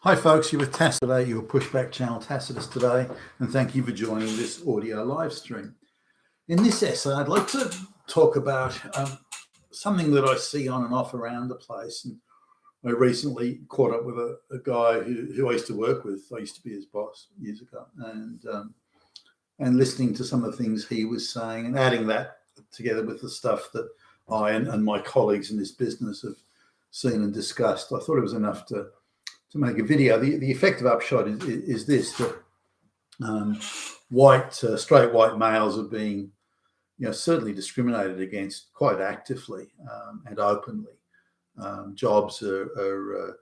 Hi folks, you're with Tacitus today, your pushback channel Tacitus today, and thank you for joining this audio live stream. In this essay, I'd like to talk about something that I see on and off around the place. And I recently caught up with a guy who I used to work with. I used to be his boss years ago, and listening to some of the things he was saying and adding that together with the stuff that I and my colleagues in this business have seen and discussed, I thought it was enough to make a video. The effective upshot is this: that straight white males are being, certainly discriminated against quite actively and openly. Jobs are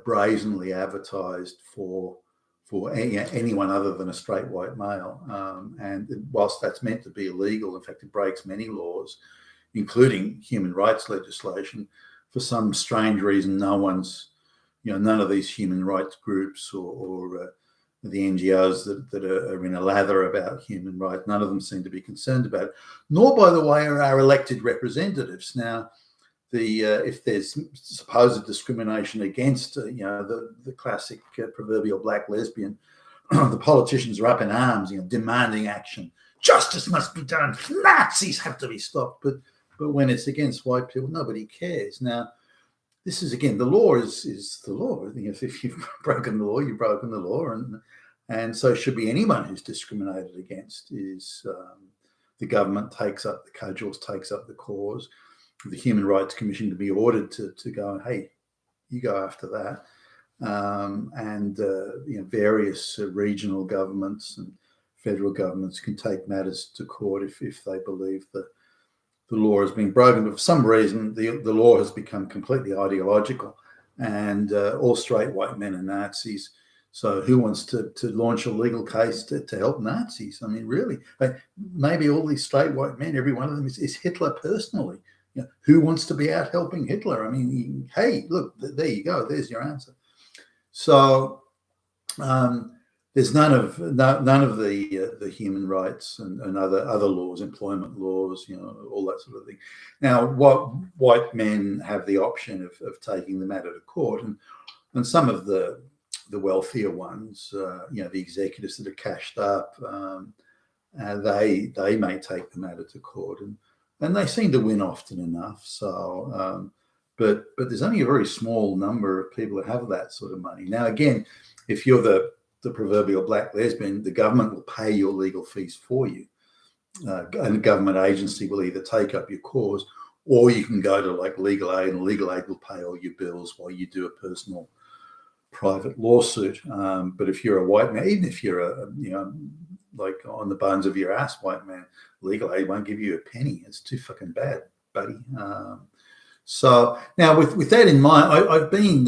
brazenly advertised for anyone other than a straight white male, and whilst that's meant to be illegal, in fact, it breaks many laws, including human rights legislation. For some strange reason, none of these human rights groups or the NGOs that are in a lather about human rights, none of them seem to be concerned about it. Nor, by the way, are our elected representatives. Now, if there's supposed discrimination against, the classic proverbial black lesbian, the politicians are up in arms, demanding action. Justice must be done. Nazis have to be stopped. But when it's against white people, nobody cares. Now, this is, again, the law is the law. If you've broken the law, you've broken the law, and so should be anyone who's discriminated against. Is the government takes up the cudgels, takes up the cause. The Human Rights Commission to be ordered to go, hey, you go after that, and various regional governments and federal governments can take matters to court if they believe that the law has been broken, but for some reason the law has become completely ideological, and all straight white men are Nazis. So who wants to launch a legal case to help Nazis? I mean, really, maybe all these straight white men, every one of them is Hitler personally. Who wants to be out helping Hitler? I mean, hey, look, there you go. There's your answer. So there's none of the human rights and other laws, employment laws, all that sort of thing. Now, what white men have the option of taking the matter to court, and some of the wealthier ones, the executives that are cashed up, they may take the matter to court, and they seem to win often enough. So, but there's only a very small number of people that have that sort of money. Now, again, if you're the proverbial black lesbian, the government will pay your legal fees for you. And a government agency will either take up your cause, or you can go to like legal aid, and legal aid will pay all your bills while you do a personal private lawsuit. But if you're a white man, even if you're like on the bones of your ass white man, legal aid won't give you a penny. It's too fucking bad, buddy. So now with that in mind, I've been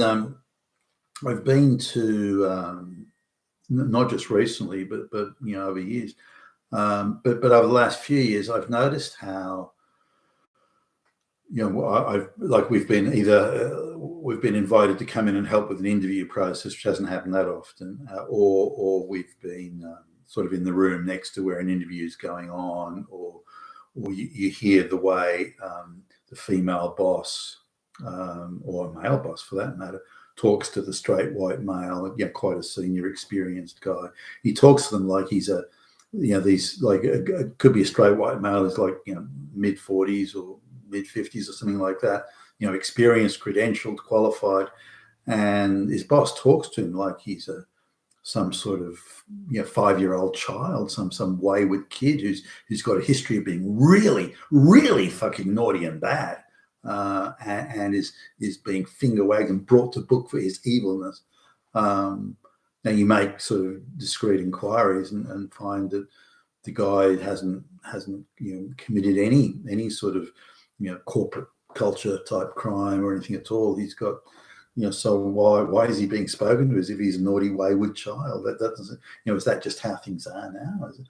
to not just recently, but over years, but over the last few years, I've noticed how we've been invited to come in and help with an interview process, which hasn't happened that often, or we've been sort of in the room next to where an interview is going on, or you hear the way the female boss or a male boss for that matter talks to the straight white male, quite a senior, experienced guy. He talks to them like he's could be a straight white male who's like, mid 40s or mid 50s or something like that, experienced, credentialed, qualified, and his boss talks to him like he's some sort of 5-year-old child, some wayward kid who's got a history of being really, really fucking naughty and bad. And is being finger wagged and brought to book for his evilness. Now you make sort of discreet inquiries and find that the guy hasn't committed any sort of corporate culture type crime or anything at all. He's got so why is he being spoken to as if he's a naughty wayward child? That doesn't is that just how things are now? Is it?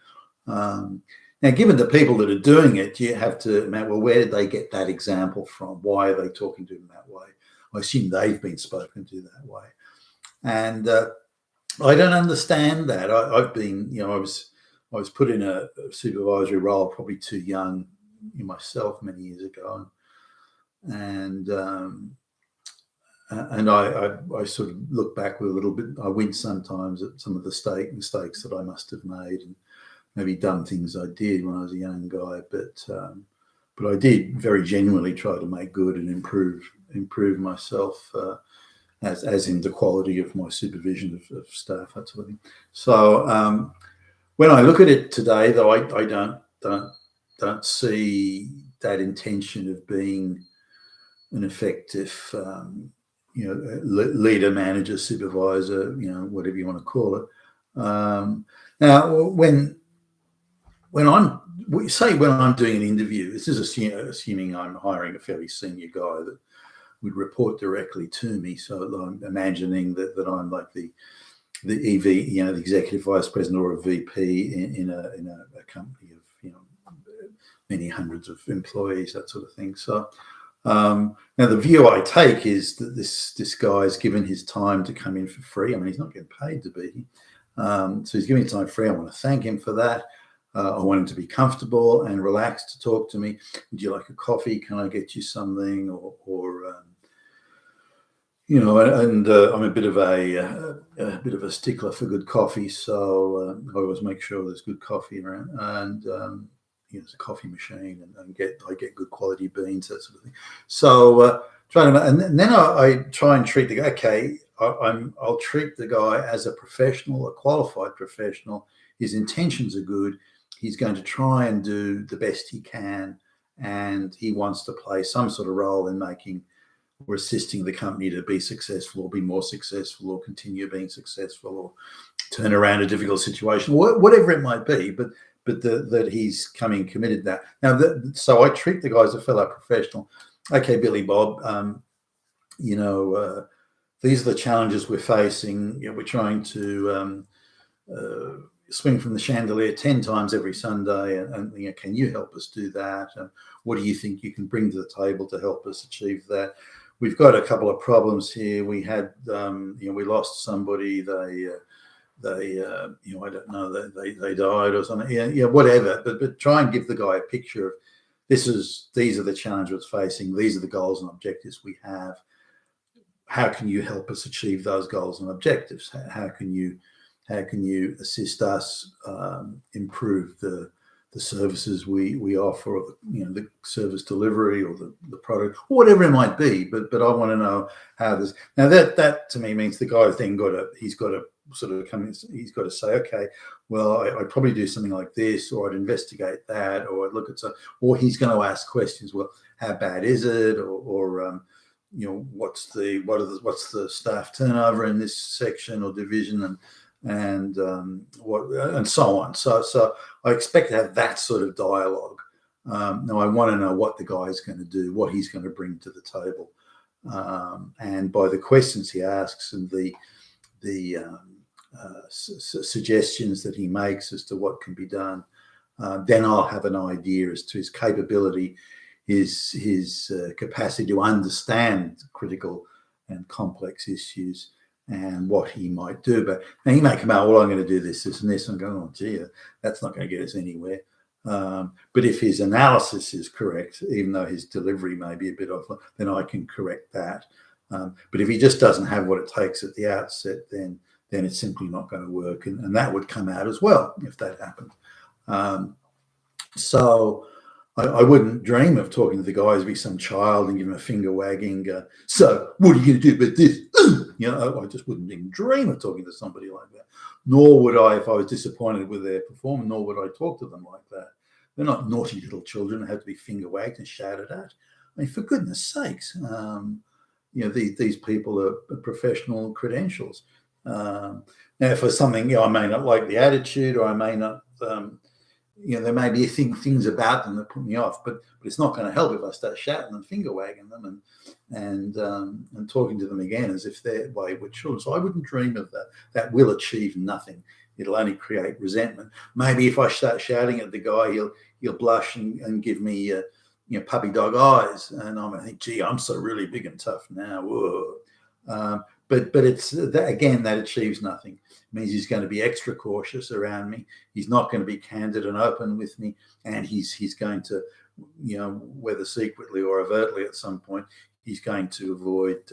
Now, given the people that are doing it, you have to imagine, well, where did they get that example from? Why are they talking to him that way? I assume they've been spoken to that way. And I don't understand that. I've been, I was put in a supervisory role probably too young myself many years ago. And and I sort of look back with a little bit. I wince sometimes at some of the mistakes that I must have made, and maybe dumb things I did when I was a young guy. But I did very genuinely try to make good and improve myself, as in the quality of my supervision of staff, that sort of thing. So when I look at it today, though, I don't see that intention of being an effective, leader, manager, supervisor, whatever you want to call it. Now, when I'm doing an interview, this is assuming I'm hiring a fairly senior guy that would report directly to me. So I'm imagining that I'm like the EV, the executive vice president or a VP in a company of many hundreds of employees, that sort of thing. So now the view I take is that this guy's given his time to come in for free. I mean, he's not getting paid to be here. So he's giving his time free. I want to thank him for that. I want him to be comfortable and relaxed to talk to me. Would you like a coffee? Can I get you something? I'm a bit of a stickler for good coffee, so I always make sure there's good coffee around, and there's a coffee machine, and I get good quality beans, that sort of thing. So and then I try and treat the guy. Okay, I'll treat the guy as a professional, a qualified professional. His intentions are good. He's going to try and do the best he can, and he wants to play some sort of role in making or assisting the company to be successful or be more successful or continue being successful or turn around a difficult situation, whatever it might be, but that he's coming committed to that. Now, so I treat the guy as a fellow professional. Okay, Billy Bob, these are the challenges we're facing. We're trying to swing from the chandelier 10 times every Sunday, and can you help us do that? What do you think you can bring to the table to help us achieve that? We've got a couple of problems here. We had, we lost somebody. They I don't know, they died or something. Whatever. But try and give the guy a picture of these are the challenges we're facing. These are the goals and objectives we have. How can you help us achieve those goals and objectives? How can you assist us improve the services we offer, or the service delivery, or the product, or whatever it might be. But I want to know how this. Now that to me means the guy's then he's got to sort of come in. He's got to say, okay, well, I'd probably do something like this, or I'd investigate that, or I'd look at or he's going to ask questions. Well, how bad is it, or what's the staff turnover in this section or division, and so on. So I expect to have that sort of dialogue. Now I want to know what the guy is going to do, what he's going to bring to the table, and by the questions he asks and the suggestions that he makes as to what can be done, then I'll have an idea as to his capability, his capacity to understand critical and complex issues, and what he might do. But now he may come out, well, I'm going to do this, and this. I'm going, oh, gee, that's not going to get us anywhere. But if his analysis is correct, even though his delivery may be a bit off, then I can correct that. But if he just doesn't have what it takes at the outset, then it's simply not going to work. And that would come out as well if that happened. So I wouldn't dream of talking to the guy as be some child and give him a finger wagging. So what are you going to do about this? I just wouldn't even dream of talking to somebody like that. Nor would I, if I was disappointed with their performance, nor would I talk to them like that. They're not naughty little children who have to be finger wagged and shouted at. I mean, for goodness sakes, these people are professional credentials. Now, for something, I may not like the attitude, or I may not, there may be things about them that put me off, but it's not going to help if I start shouting and finger wagging them and talking to them again as if they're wayward children. So I wouldn't dream of that. That will achieve nothing. It'll only create resentment. Maybe if I start shouting at the guy, he'll blush and give me puppy dog eyes, and I'm going to think, gee, I'm so really big and tough now. Whoa. But it's that, again, that achieves nothing. It means he's going to be extra cautious around me. He's not going to be candid and open with me, and he's going to, whether secretly or overtly at some point, he's going to avoid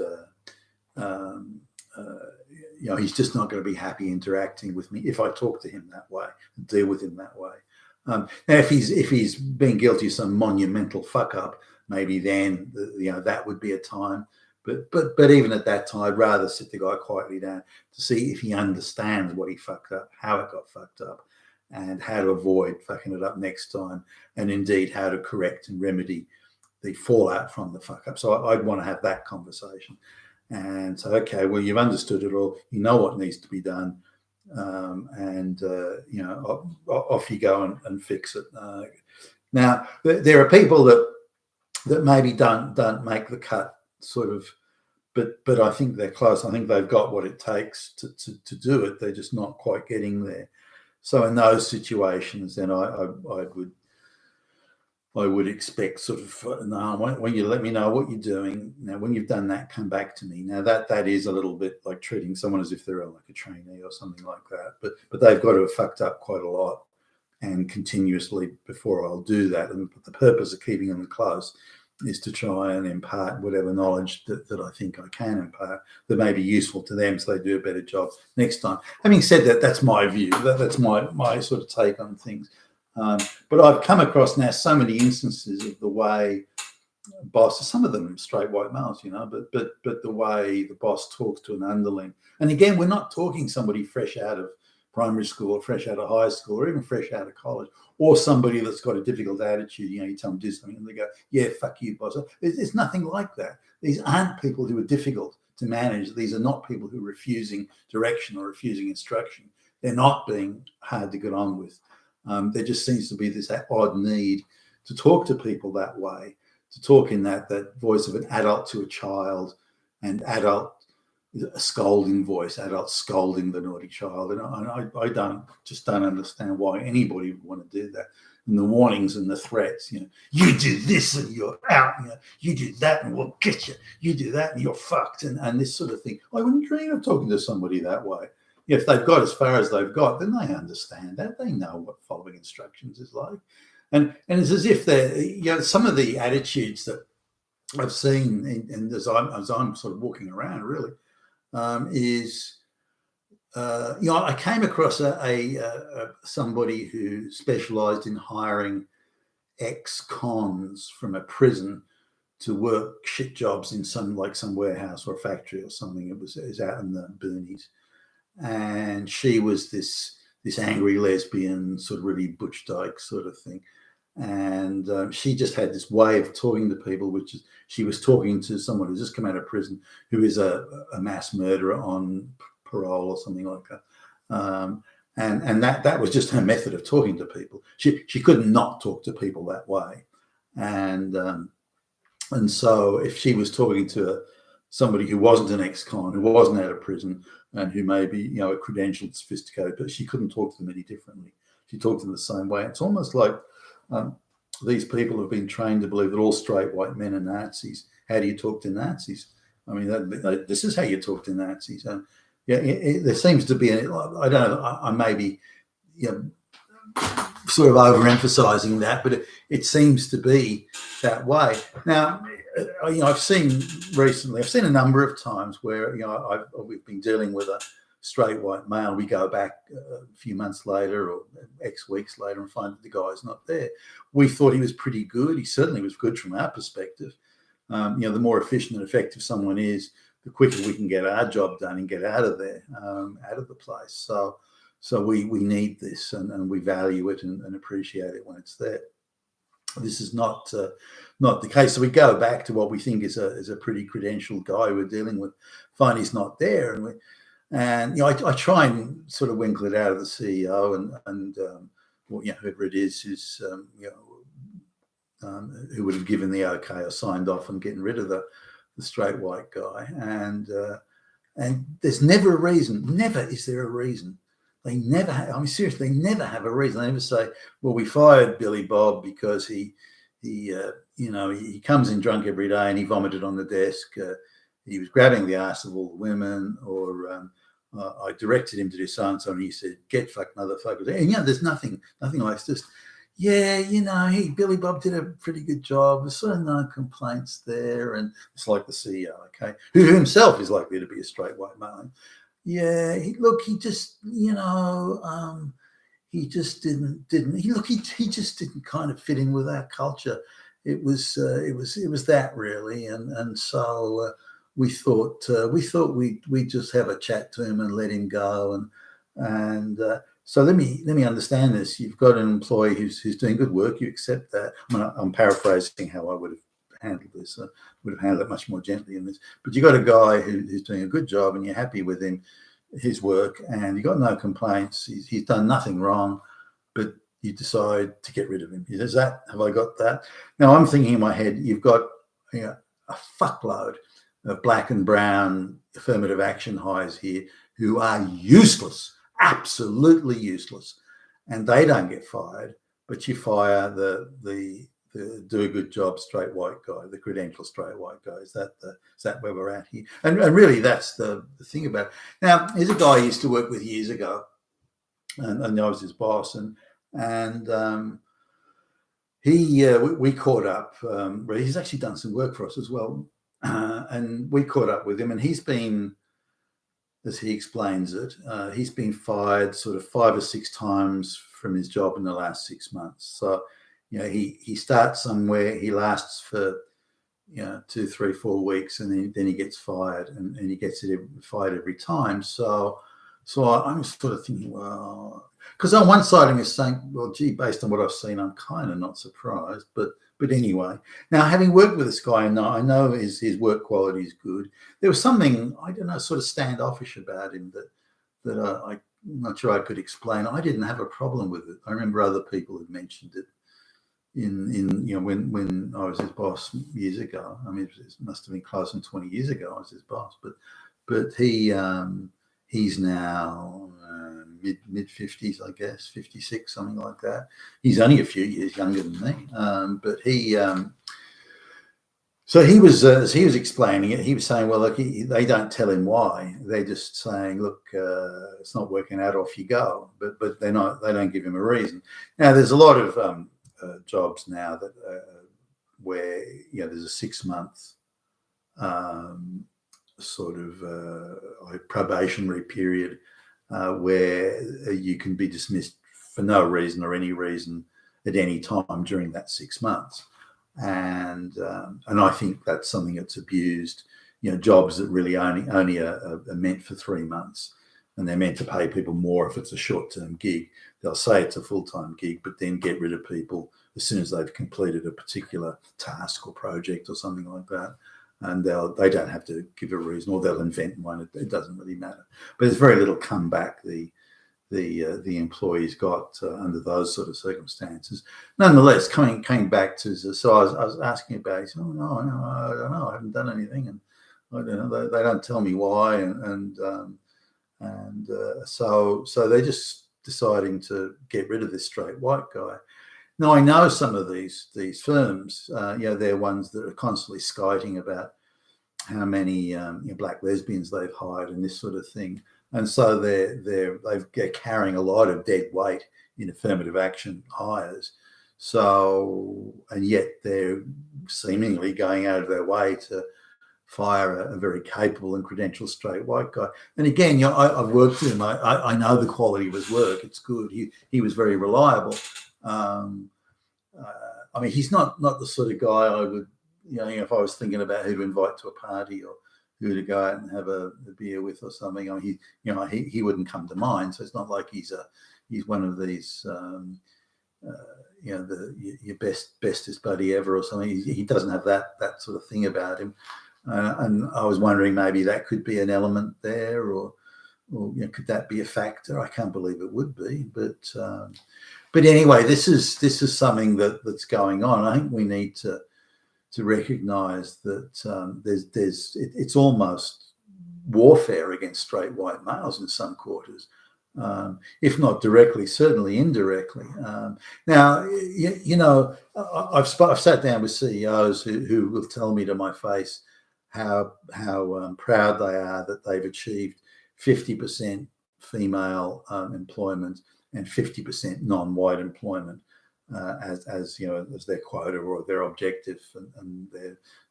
um, he's just not going to be happy interacting with me if I talk to him that way and deal with him that way. Now, if he's been guilty of some monumental fuck up, maybe then that would be a time. But even at that time, I'd rather sit the guy quietly down to see if he understands what he fucked up, how it got fucked up, and how to avoid fucking it up next time, and indeed how to correct and remedy the fallout from the fuck up. So I'd want to have that conversation and say, okay, well, you've understood it all, you know what needs to be done, and off you go and fix it. Now there are people that maybe don't make the cut, sort of, but I think they're close. I think they've got what it takes to do it. They're just not quite getting there. So in those situations, then I would expect sort of, no, when you let me know what you're doing, now when you've done that, come back to me. Now that is a little bit like treating someone as if they're like a trainee or something like that. But they've got to have fucked up quite a lot and continuously before I'll do that. And the purpose of keeping them close is to try and impart whatever knowledge that I think I can impart that may be useful to them so they do a better job next time. Having said that, that's my view. That's my sort of take on things. But I've come across now so many instances of the way bosses, some of them straight white males, but the way the boss talks to an underling. And again, we're not talking somebody fresh out of primary school or fresh out of high school or even fresh out of college, or somebody that's got a difficult attitude. You tell them do something and they go, yeah, fuck you, boss. It's nothing like that. These aren't people who are difficult to manage. These are not people who are refusing direction or refusing instruction. They're not being hard to get on with. There just seems to be this odd need to talk to people that way, to talk in that voice of an adult to a child, and adult, a scolding voice, adult scolding the naughty child. And I don't understand why anybody would want to do that. And the warnings and the threats, you do this and you're out, you do that and we'll get you, you do that and you're fucked, and this sort of thing. I wouldn't dream of talking to somebody that way. If they've got as far as they've got, then they understand that. They know what following instructions is like. And it's as if they're, some of the attitudes that I've seen, and as I'm sort of walking around, really, is, I came across somebody who specialised in hiring ex-cons from a prison to work shit jobs in some warehouse or a factory or something. It was out in the boonies. And she was this angry lesbian, sort of really butch dyke sort of thing. And she just had this way of talking to people, which is she was talking to someone who's just come out of prison, who is a mass murderer on parole or something like that. And that was just her method of talking to people. She could not talk to people that way. And so if she was talking to somebody who wasn't an ex-con, who wasn't out of prison, and who may be, a credentialed, sophisticated, but she couldn't talk to them any differently. She talked to them the same way. It's almost like these people have been trained to believe that all straight white men are Nazis. How do you talk to Nazis? I mean, this is how you talk to Nazis. There seems to be, I don't know, I may be, sort of overemphasizing that, but it seems to be that way. Now, I've seen a number of times where we've been dealing with a straight white male. We go back a few months later or X weeks later and find that the guy's not there. We thought he was pretty good. He certainly was good from our perspective. The more efficient and effective someone is, the quicker we can get our job done and get out of there, out of the place. So we need this, and we value it and appreciate it when it's there. This is not the case. So we go back to what we think is a pretty credentialed guy we're dealing with, find he's not there, and I try and sort of winkle it out of the CEO and whoever it is who's who would have given the okay or signed off on getting rid of the straight white guy, and there's never a reason. Never is there a reason. They never have, seriously, they never have a reason. They never say, well, we fired Billy Bob because he comes in drunk every day and he vomited on the desk. He was grabbing the arse of all the women, or I directed him to do so and so, and he said, get fucked, motherfuckers. And there's nothing like this. yeah, Billy Bob did a pretty good job. There's sort of no complaints there. And it's like the CEO, okay, who himself is likely to be a straight white male. Yeah, he just, he just he just didn't kind of fit in with our culture. It was that really, and so we'd just have a chat to him and let him go, and so let me understand this. You've got an employee who's doing good work. You accept that. I'm paraphrasing how I would have handled this. I would have handled it much more gently in this. But you got a guy who's doing a good job, and you're happy with his work, and you got no complaints. He's done nothing wrong, but you decide to get rid of him. Have I got that? Now I'm thinking in my head, you've got a fuckload of black and brown affirmative action hires here who are useless, absolutely useless, and they don't get fired, but you fire the do a good job straight white guy, the credential straight white guy. Is that where we're at here? And really, that's the thing about it. Now, here's a guy I used to work with years ago, and I was his boss, and we caught up. He's actually done some work for us as well, and we caught up with him, and he's been, as he explains it, he's been fired sort of 5 or 6 times from his job in the last 6 months. So, he starts somewhere, he lasts for 2, 3, 4 weeks, and then he gets fired, and he gets fired every time. So I'm sort of thinking, well, because on one side of me is saying, well, gee, based on what I've seen, I'm kind of not surprised. But anyway, now having worked with this guy, I know his work quality is good. There was something, I don't know, sort of standoffish about him that I'm not sure I could explain. I didn't have a problem with it. I remember other people had mentioned it when I was his boss years ago. I mean, it must have been close to 20 years ago I was his boss, but he's now mid 50s, I guess, 56, something like that. He's only a few years younger than me, but so he was, as he was explaining it, he was saying, well, look, they don't tell him why. They're just saying, look, it's not working out, off you go. But they don't give him a reason. Now, there's a lot of jobs now that where there's a 6-month sort of probationary period where you can be dismissed for no reason or any reason at any time during that 6 months, and I think that's something that's abused. Jobs that really only are meant for 3 months, and they're meant to pay people more if it's a short-term gig. They'll say it's a full-time gig, but then get rid of people as soon as they've completed a particular task or project or something like that. And they don't have to give a reason, or they'll invent one. It doesn't really matter. But there's very little comeback the employees got under those sort of circumstances. Nonetheless, coming back to, so I was asking about it. He said, oh, no, I don't know. I haven't done anything, and I don't know. They don't tell me why, so they're just deciding to get rid of this straight white guy. Now, I know some of these firms, they're ones that are constantly skiting about how many black lesbians they've hired and this sort of thing, and so they're carrying a lot of dead weight in affirmative action hires. So, and yet they're seemingly going out of their way to fire a very capable and credentialed straight white guy. And again, I've worked with him. I know the quality of his work. It's good. He was very reliable. I mean, he's not the sort of guy I would, if I was thinking about who to invite to a party or who to go out and have a beer with or something. I mean, he wouldn't come to mind. So it's not like he's one of these, your bestest buddy ever or something. He doesn't have that sort of thing about him. And I was wondering maybe that could be an element there, or could that be a factor? I can't believe it would be, but anyway, this is something that's going on. I think we need to recognise that it's almost warfare against straight white males in some quarters, if not directly, certainly indirectly. Now, I've sat down with CEOs who will tell me to my face how proud they are that they've achieved 50% female employment and 50% non-white employment as as their quota or their objective and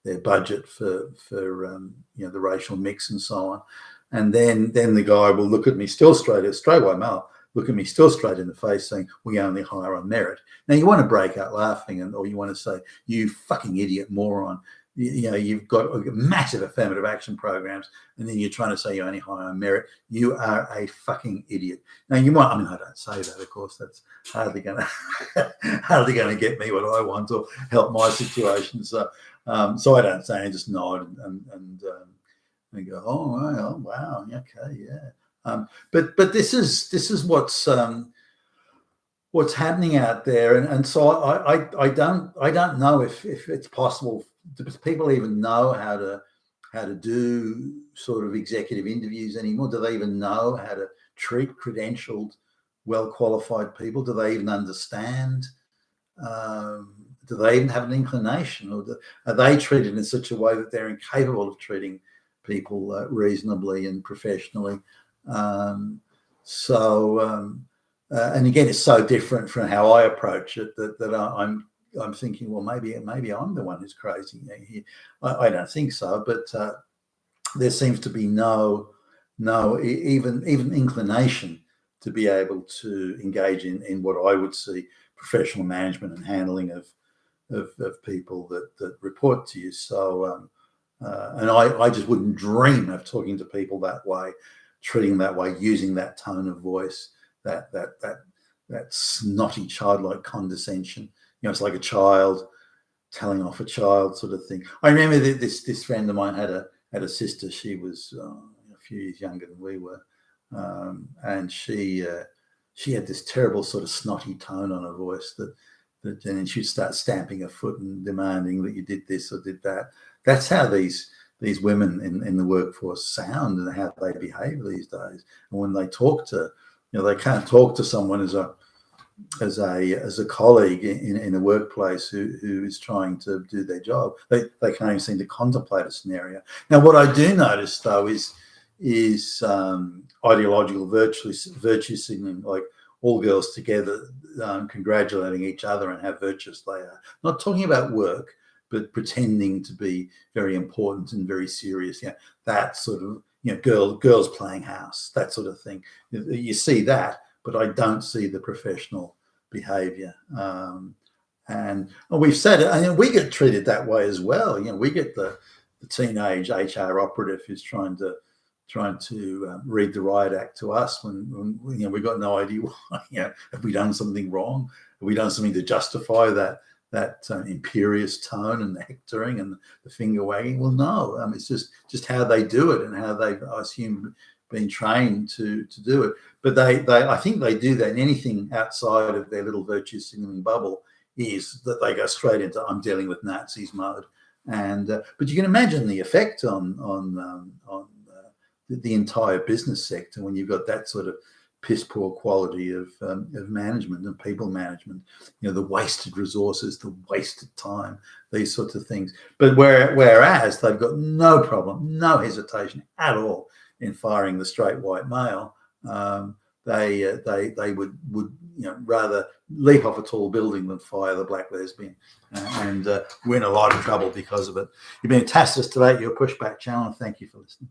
their budget for the racial mix and so on. And then the guy will look at me still straight white male, look at me still straight in the face saying, we only hire on merit. Now you want to break out laughing or you want to say, you fucking idiot moron. You've got massive affirmative action programs, and then you're trying to say you only hire on merit. You are a fucking idiot. Now I don't say that, of course. That's hardly going to get me what I want or help my situation. So I don't say. I just nod and go, oh wow, okay, yeah. But this is what's happening out there, and so I don't know if it's possible. Do people even know how to do sort of executive interviews anymore? Do they even know how to treat credentialed, well-qualified people? Do they even understand? Do they even have an inclination, or are they treated in such a way that they're incapable of treating people reasonably and professionally? And again, it's so different from how I approach it that I'm thinking, well, maybe I'm the one who's crazy. I don't think so, but there seems to be no even inclination to be able to engage in what I would see professional management and handling of people that report to you. So and I just wouldn't dream of talking to people that way, treating them that way, using that tone of voice, that snotty childlike condescension. It's like a child telling off a child sort of thing. I remember this friend of mine had a sister. She was a few years younger than we were, and she had this terrible sort of snotty tone on her voice that and she'd start stamping her foot and demanding that you did this or did that. That's how these women in the workforce sound and how they behave these days. And when they talk to, they can't talk to someone as a colleague in a workplace who is trying to do their job. They can't even seem to contemplate a scenario. Now, what I do notice though is ideological virtue signaling, like all girls together congratulating each other and how virtuous they are. Not talking about work, but pretending to be very important and very serious. That sort of girls playing house, that sort of thing. You see that, but I don't see the professional behaviour. And we've said it. We get treated that way as well. We get the teenage HR operative who's trying to read the riot act to us when we've got no idea why. Have we done something wrong? Have we done something to justify that imperious tone and the hectoring and the finger wagging? Well, no. It's just how they do it and how they've, I assume, been trained to do it. But I think they do that in anything outside of their little virtue signaling bubble is that they go straight into I'm dealing with Nazis mode. And but you can imagine the effect on the entire business sector when you've got that sort of piss poor quality of management and people management, the wasted resources, the wasted time, these sorts of things. But whereas they've got no problem, no hesitation at all in firing the straight white male, they would rather leap off a tall building than fire the black lesbian, and we're in a lot of trouble because of it. You've been fantastic today at your Pushback channel. Thank you for listening.